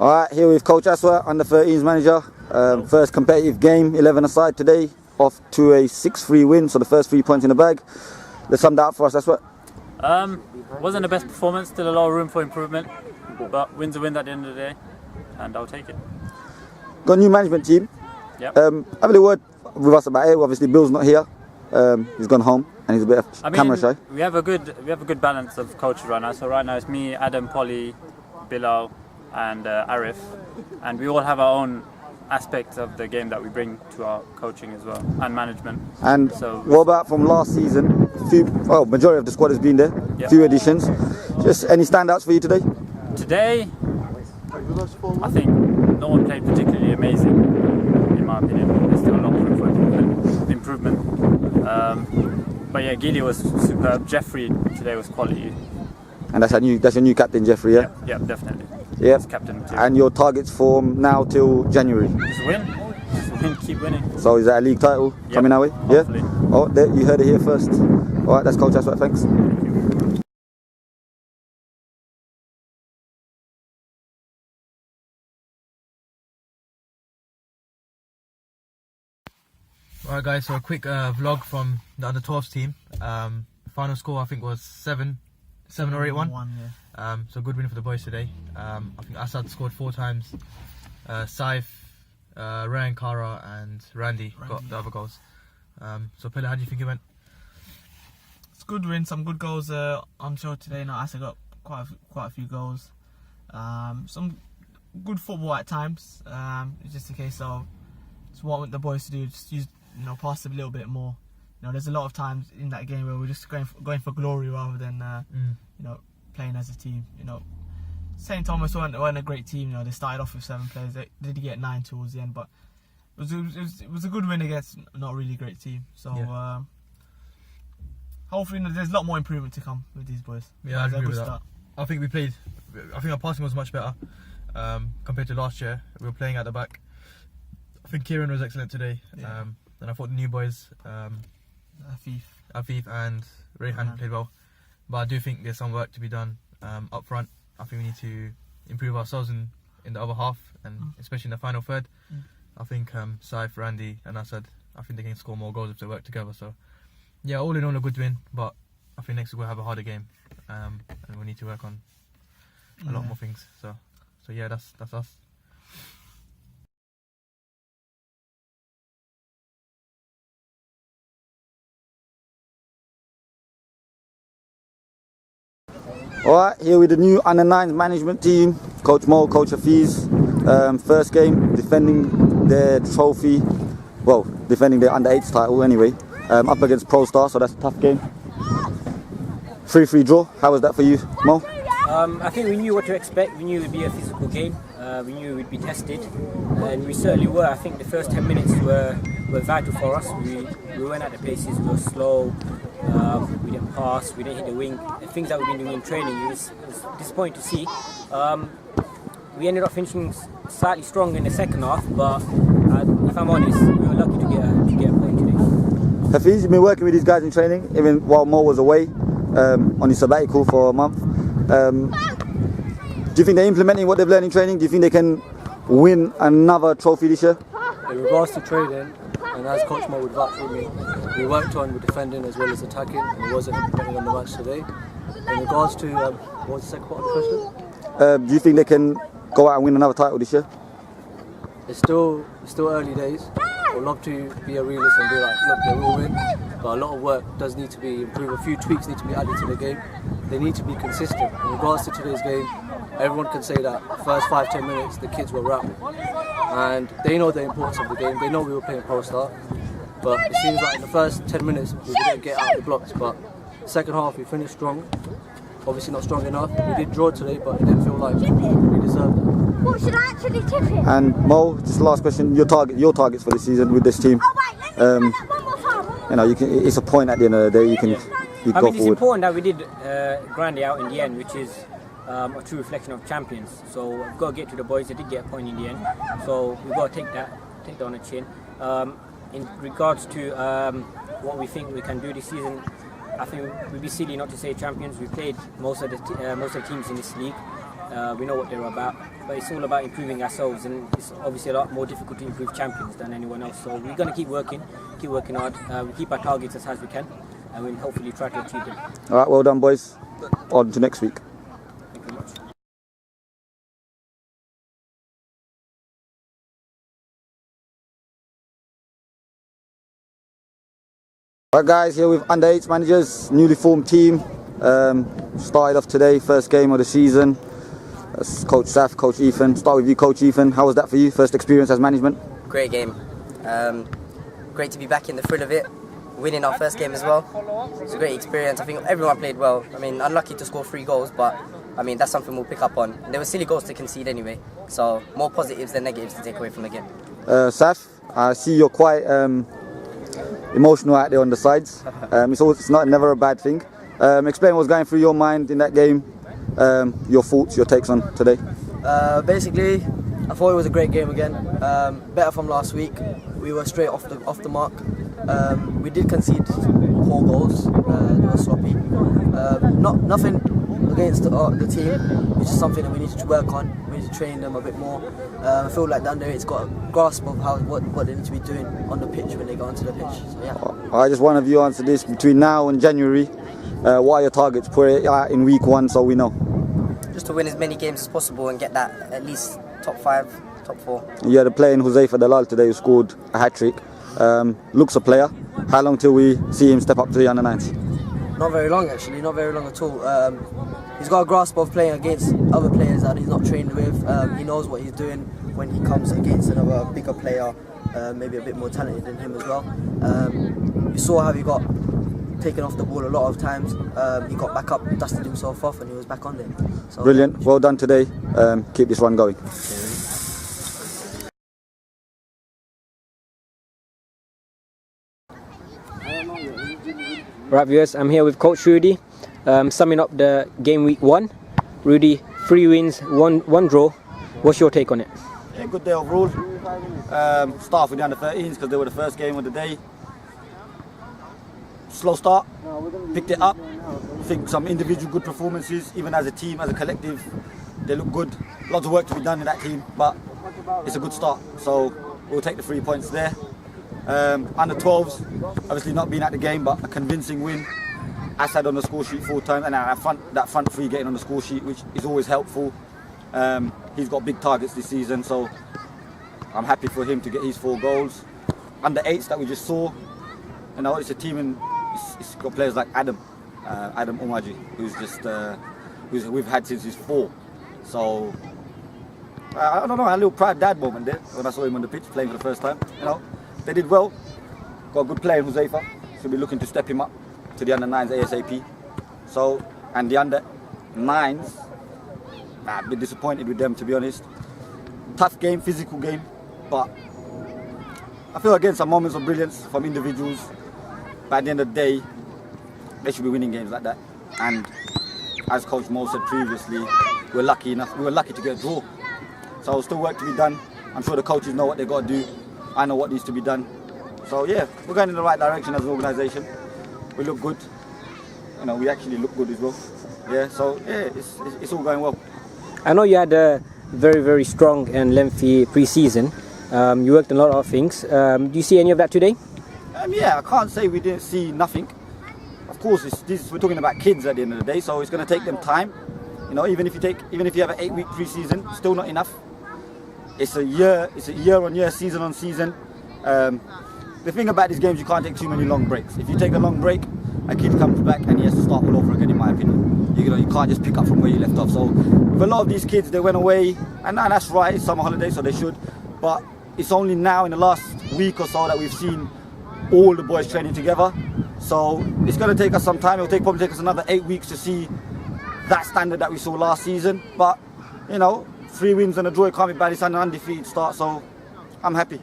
Alright, here with Coach Aswa, under-13s manager. First competitive game, 11 aside today, off to a 6-3 win, so the first 3 points in the bag. Let's sum that up for us, Aswa. Wasn't the best performance, still a lot of room for improvement, but win's a win at the end of the day, and I'll take it. Got a new management team. Yep. Have a little word with us about it. Obviously, Bill's not here. He's gone home, and he's a bit of camera shy. We have a good balance of coaches right now. So right now it's me, Adam, Polly, Bilal, and Arif, and we all have our own aspects of the game that we bring to our coaching as well, and management. And so, what about from last season? Majority of the squad has been there. Yep. Few additions. Just any standouts for you today? Today, I think no one played particularly amazing, in my opinion. There's still a lot of room for improvement. But yeah, Gilly was superb. Jeffrey today was quality. And that's your new captain, Jeffrey, yeah? Yeah, definitely. Yeah. He's captain too. And your targets from now till January? Just win, keep winning. So is that a league title coming our way? Hopefully. Yeah? Oh, there, you heard it here first. Alright, that's Coach Aswa, thanks. Thank you. Alright guys, so a quick vlog from the under-12s team. Final score I think was 7 or 8-1. Yeah. So good win for the boys today. I think Asad scored 4 times. Saif, Ryan, Kara and Randy got the other goals. So Pele, how do you think it went? It's a good win, some good goals on show today. Now Asad got quite a few goals. Some good football at times. It's just a case of what the boys to do, just use, pass a little bit more. There's a lot of times in that game where we're just going for glory rather than playing as a team. St. Thomas weren't a great team. They started off with 7 players. They did get 9 towards the end, but it was a good win against not really great team. So yeah. Hopefully there's a lot more improvement to come with these boys. Yeah, I agree with that. I think our passing was much better compared to last year. We were playing at the back. I think Kieran was excellent today. Yeah. And I thought the new boys, Afif and Rehan played well. But I do think there's some work to be done up front. I think we need to improve ourselves in the other half, and especially in the final third. I think Saif, Randy and Asad, I think they can score more goals if they work together. So yeah, all in all a good win, but I think next week we'll have a harder game, and we need to work on a lot more things. So yeah, that's us. Alright, here with the new under-9s management team, Coach Mo, Coach Hafiz. First game, defending their trophy, defending their under-8s title anyway, up against Pro Star, so that's a tough game. 3-3 draw, how was that for you, Mo? I think we knew what to expect. We knew it would be a physical game. We knew we'd be tested, and we certainly were. I think the first 10 minutes were vital for us. We went at the paces, we were slow, we didn't pass, we didn't hit the wing. The things that we've been doing in training, it was disappointing to see. We ended up finishing slightly strong in the second half, but if I'm honest, we were lucky to get a point today. Hafiz, you've been working with these guys in training, even while Mo was away on his sabbatical for a month. Do you think they're implementing what they've learned in training? Do you think they can win another trophy this year? In regards to training, and as Coach Mo would vouch for me, we worked on with defending as well as attacking, and it wasn't implemented on the match today. In regards to, what was the second part of the question? Do you think they can go out and win another title this year? It's still early days. I'd love to be a realist and be like, look, they will win, but a lot of work does need to be improved. A few tweaks need to be added to the game. They need to be consistent. In regards to today's game, everyone can say that first 5-10 minutes the kids were rapid, and they know the importance of the game. They know we were playing Pro Star, but it seems like in the first 10 minutes we didn't get out of the blocks. But second half we finished strong. Obviously not strong enough. We did draw today, but it didn't feel like we deserved it. What should I actually tip it? And Mo, just last question: your targets for the season with this team? Oh wait, let me one more time. It's a point at the end of the day. You go forward. It's important that we did grind it out in the end, which is a true reflection of champions. So we've got to get to the boys. They did get a point in the end, so we've got to take that on the chin. In regards to what we think we can do this season, I think we'd be silly not to say champions. We played most of the teams in this league. We know what they're about. but it's all about improving ourselves, and it's obviously a lot more difficult to improve champions than anyone else. So we're going to keep working hard. We keep our targets as high as we can, and we'll hopefully try to achieve them. All right, well done, boys. On to next week. Thank you very much. Alright guys, here with Underage managers, newly formed team. Started off today, first game of the season. That's Coach Saf, Coach Ethan. Start with you, Coach Ethan. How was that for you? First experience as management? Great game. Great to be back in the thrill of it. Winning our first game as well. It's a great experience. I think everyone played well. I mean, unlucky to score 3 goals, but I mean that's something we'll pick up on. And there were silly goals to concede anyway, so more positives than negatives to take away from the game. Saf, I see you're quite emotional out there on the sides. It's never a bad thing. Explain what's going through your mind in that game. Your thoughts, your takes on today. Basically, I thought it was a great game again. Better from last week. We were straight off the mark. We did concede 4 goals. They were sloppy. Nothing against the team. It's just something that we need to work on. We need to train them a bit more. I feel like the Underage got a grasp of what they need to be doing on the pitch when they go onto the pitch. So yeah. I just one of you answer this. Between now and January, what are your targets? Put it out in week 1 so we know. Just to win as many games as possible and get that at least top 5, top 4. You had a player in Huzaifa Dalal today who scored a hat-trick. Looks a player. How long till we see him step up to the under-9s? Not very long actually, not very long at all. He's got a grasp of playing against other players that he's not trained with. He knows what he's doing when he comes against another bigger player, maybe a bit more talented than him as well. You saw how he got taken off the ball a lot of times. He got back up, dusted himself off, and he was back on there. So, brilliant, well done today. Keep this run going. Right viewers, I'm here with Coach Rudy, summing up the game week 1. Rudy, 3 wins, one draw. What's your take on it? Yeah, good day overall. Start with the under-13s because they were the first game of the day. Slow start, picked it up. I think some individual good performances, even as a team, as a collective, they look good. Lots of work to be done in that team, but it's a good start. So we'll take the 3 points there. Under-12s, obviously not being at the game, but a convincing win. Assad on the score sheet 4 times, and that front 3 getting on the score sheet, which is always helpful. He's got big targets this season, so I'm happy for him to get his 4 goals. Under-8s that we just saw, you know, it's a team and it's got players like Adam Umaji, who's just who's we've had since he's 4. So I don't know, a little proud dad moment there when I saw him on the pitch playing for the first time. You know, they did well. Got a good player in Huzaifa. Should be looking to step him up to the under-9s ASAP. So, and the under-9s, a bit disappointed with them, to be honest. Tough game, physical game, but I feel again some moments of brilliance from individuals. But at the end of the day, they should be winning games like that. And as Coach Mo said previously, we were lucky to get a draw. So still work to be done. I'm sure the coaches know what they got to do. I know what needs to be done. So yeah, we're going in the right direction as an organisation. We look good. You know, we actually look good as well. Yeah, so yeah, it's all going well. I know you had a very, very strong and lengthy pre-season. You worked on a lot of things. Do you see any of that today? Yeah, I can't say we didn't see nothing. Of course, we're talking about kids at the end of the day, so it's going to take them time. You know, even if you have an 8-week pre-season, still not enough. It's a year-on-year, season-on-season. The thing about these games, you can't take too many long breaks. If you take a long break, a kid comes back and he has to start all over again, in my opinion. You can't just pick up from where you left off. So with a lot of these kids, they went away, and that's right, it's summer holiday, so they should. But it's only now in the last week or so that we've seen all the boys training together. So it's going to take us some time. It'll probably take us another 8 weeks to see that standard that we saw last season. But, you know, 3 wins and a draw, it can't be bad. It's an undefeated start, so I'm happy.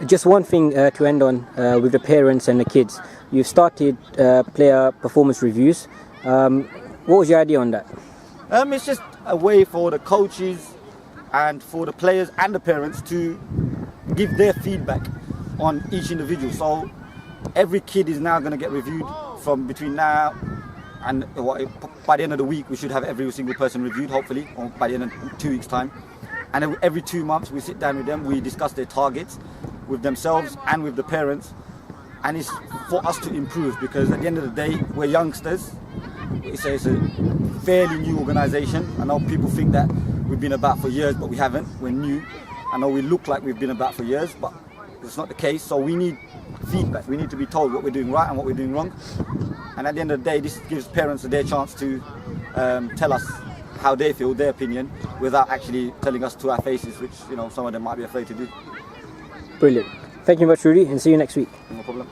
Just one thing to end on with the parents and the kids. You've started player performance reviews. What was your idea on that? It's just a way for the coaches and for the players and the parents to give their feedback on each individual. So every kid is now going to get reviewed from between now and by the end of the week we should have every single person reviewed, hopefully, or by the end of 2 weeks' time. And every 2 months we sit down with them, we discuss their targets with themselves and with the parents, and it's for us to improve, because at the end of the day we're youngsters. It's a fairly new organisation. I know people think that we've been about for years, but we haven't. We're new. I know we look like we've been about for years, but it's not the case. So we need feedback. We need to be told what we're doing right and what we're doing wrong. And at the end of the day, this gives parents their chance to tell us how they feel, their opinion, without actually telling us to our faces, which some of them might be afraid to do. Brilliant. Thank you very much, Rudy, and see you next week. No problem.